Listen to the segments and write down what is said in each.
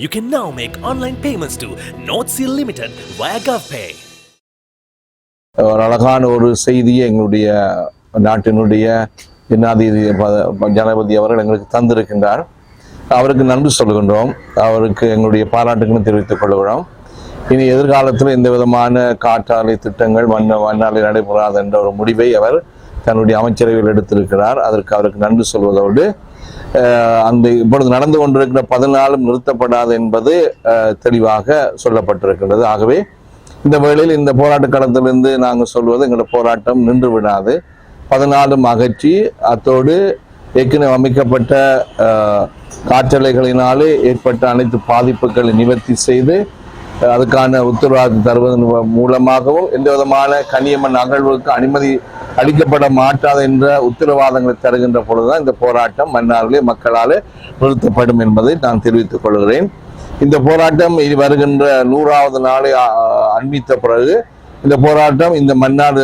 You can now make online payments to North-Seal Limited via GovPay. ஒரு அழகான ஒரு செய்தியை எங்களுடைய நாட்டினுடைய ஜனாதிபதி அவர்கள் எங்களுக்கு தந்திருக்கின்றார். அவருக்கு நன்றி சொல்கின்றோம். அவருக்கு எங்களுடைய பாராட்டுகளும் தெரிவித்துக் கொள்கிறோம். இனி எதிர்காலத்தில் எந்த விதமான காற்றாலை திட்டங்கள் மண்ணாலை நடைபெறாது என்ற ஒரு முடிவை அவர் தன்னுடைய அமைச்சரவையில் எடுத்திருக்கிறார். அதற்கு அவருக்கு நன்றி சொல்வதோடு அந்த இப்பொழுது நடந்து கொண்டிருக்கிற 14 நிறுத்தப்படாது என்பது தெளிவாக சொல்லப்பட்டிருக்கின்றது. ஆகவே இந்த வேளையில் இந்த போராட்ட களத்திலிருந்து நாங்கள் சொல்வது எங்களோட போராட்டம் நின்று விடாது. 14 அகற்றி அத்தோடு ஏற்கனவே அமைக்கப்பட்ட காற்றலைகளினாலே ஏற்பட்ட அனைத்து பாதிப்புகளை நிவர்த்தி செய்து அதுக்கான உத்தரவாதம் தருவதன் மூலமாகவும் எந்த விதமான கனியமண் அகழ்வுக்கு அனுமதி அளிக்கப்பட மாட்டாது என்ற உத்தரவாதங்களை தருகின்ற பொழுதுதான் இந்த போராட்டம் மன்னாரிலே மக்களால் நிறுத்தப்படும் என்பதை நான் தெரிவித்துக் கொள்கிறேன். இந்த போராட்டம் இனி வருகின்ற 100வது நாளை அண்மித்த பிறகு இந்த போராட்டம் இந்த மன்னார்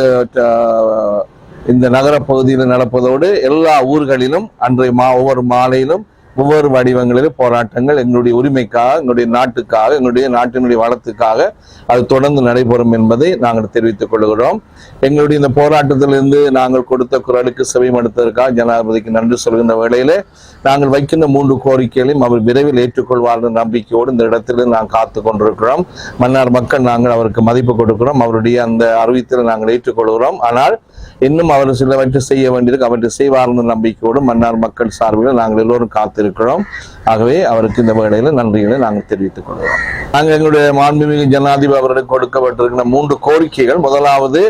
இந்த நகர பகுதியில் நடப்பதோடு எல்லா ஊர்களிலும் அன்றைய ஒவ்வொரு மாலையிலும் ஒவ்வொரு வடிவங்களிலும் போராட்டங்கள் எங்களுடைய உரிமைக்காக, எங்களுடைய நாட்டுக்காக, எங்களுடைய நாட்டினுடைய வளத்துக்காக அது தொடர்ந்து நடைபெறும் என்பதை நாங்கள் தெரிவித்துக் கொள்கிறோம். எங்களுடைய இந்த போராட்டத்திலிருந்து நாங்கள் கொடுத்த குரலுக்கு செவிமடுத்ததற்காக ஜனாதிபதிக்கு நன்றி சொல்கின்ற வேளையிலே நாங்கள் வைக்கின்ற 3 கோரிக்கைகளையும் அவர் விரைவில் ஏற்றுக்கொள்வார் என்ற நம்பிக்கையோடு இந்த இடத்திலிருந்து நாங்கள் காத்து கொண்டிருக்கிறோம். மன்னார் மக்கள் நாங்கள் அவருக்கு மதிப்பு கொடுக்கிறோம். அவருடைய அந்த அறிவித்தலை நாங்கள் ஏற்றுக்கொள்கிறோம். ஆனால் இன்னும் அவர் சிலவற்றை செய்ய வேண்டியிருக்கு. அவற்றை செய்வார் என்ற நம்பிக்கையோடு மன்னார் மக்கள் சார்பில் நாங்கள் எல்லோரும் காத்திருக்கிறோம். ஆகவே அவருக்கு இந்த வேளையில் நன்றிகளை நாங்கள் தெரிவித்துக் கொள்கிறோம். நாங்கள் எங்களுடைய மாண்புமிகு ஜனாதிபதி அவர்களுக்கு கொடுக்கப்பட்டிருக்கிற 3 கோரிக்கைகள், முதலாவது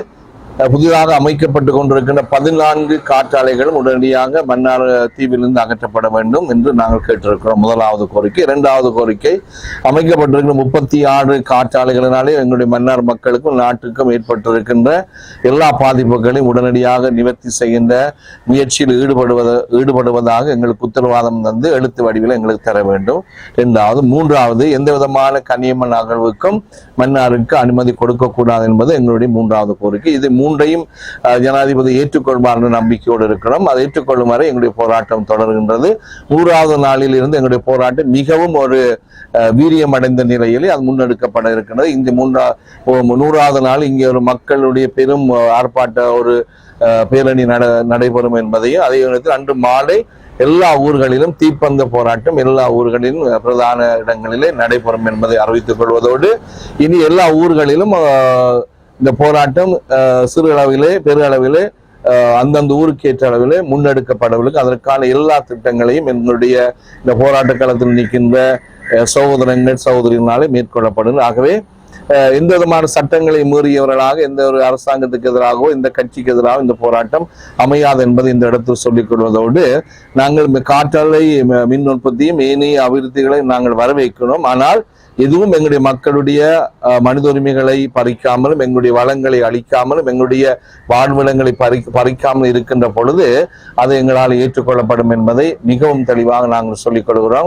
புதிதாக அமைக்கப்பட்டு கொண்டிருக்கின்ற 14 காற்றாலைகளும் உடனடியாக மன்னார் தீவிலிருந்து அகற்றப்பட வேண்டும் என்று நாங்கள் கேட்டிருக்கிறோம். முதலாவது கோரிக்கை. 2வது கோரிக்கை, அமைக்கப்பட்டிருக்கிற 36 காற்றாலைகளினாலே எங்களுடைய மன்னார் மக்களுக்கும் நாட்டுக்கும் ஏற்பட்டிருக்கின்ற எல்லா பாதிப்புகளையும் உடனடியாக நிவர்த்தி செய்கின்ற முயற்சியில் ஈடுபடுவதாக எங்களுக்கு உத்தரவாதம் தந்து எழுத்து வடிவில் எங்களுக்கு தர வேண்டும். 2வது. 3வது, எந்த விதமான கனியமண் அகழ்வுக்கும் மன்னாருக்கு அனுமதி கொடுக்கக்கூடாது என்பது எங்களுடைய 3வது கோரிக்கை. இது 3ஐயும் ஜனாதிபதி ஏற்றுக்கொள்வார் என்ற நம்பிக்கையோடு இருக்கிறோம். அதை ஏற்றுக்கொள்ளும் வரை எங்களுடைய போராட்டம் தொடர்கின்றது. 100வது நாளில் இருந்து எங்களுடைய போராட்டம் மிகவும் ஒரு வீரியம் அடைந்த நிலையிலே அது முன்னெடுக்கப்பட இருக்கின்றது. இந்த 100வது நாள் இங்கே ஒரு மக்களுடைய பெரும் ஆர்ப்பாட்ட ஒரு பேரணி நடைபெறும் என்பதையும், அதே நேரத்தில் அன்று மாலை எல்லா ஊர்களிலும் தீப்பந்த போராட்டம் எல்லா ஊர்களிலும் பிரதான இடங்களிலே நடைபெறும் என்பதை அறிவித்துக் கொள்வதோடு இனி எல்லா ஊர்களிலும் இந்த போராட்டம் சிறு அளவிலே பெரு அளவிலே அந்தந்த ஊருக்கு ஏற்ற அளவிலே முன்னெடுக்கப்படவில்லை. அதற்கான எல்லா திட்டங்களையும் எங்களுடைய இந்த போராட்ட களத்தில் நிற்கின்ற சகோதரங்கள் சகோதரியினாலே மேற்கொள்ளப்படும். ஆகவே எந்த விதமான சட்டங்களை மீறியவர்களாக எந்த ஒரு அரசாங்கத்துக்கு எதிராகவோ இந்த கட்சிக்கு எதிராக இந்த போராட்டம் அமையாது என்பதை இந்த இடத்தில் சொல்லிக் கொள்வதோடு நாங்கள் காற்றாலை மின் உற்பத்தியும் ஏனைய அபிவிருத்திகளை நாங்கள் வரவேற்கிறோம். ஆனால் எதுவும் எங்களுடைய மக்களுடைய மனித உரிமைகளை பறிக்காமலும் எங்களுடைய வளங்களை அளிக்காமலும் எங்களுடைய வாழ்விடங்களை பறிக்காமல் இருக்கின்ற பொழுது அது எங்களால் ஏற்றுக்கொள்ளப்படும் என்பதை மிகவும் தெளிவாக நாங்கள் சொல்லிக் கொள்கிறோம்.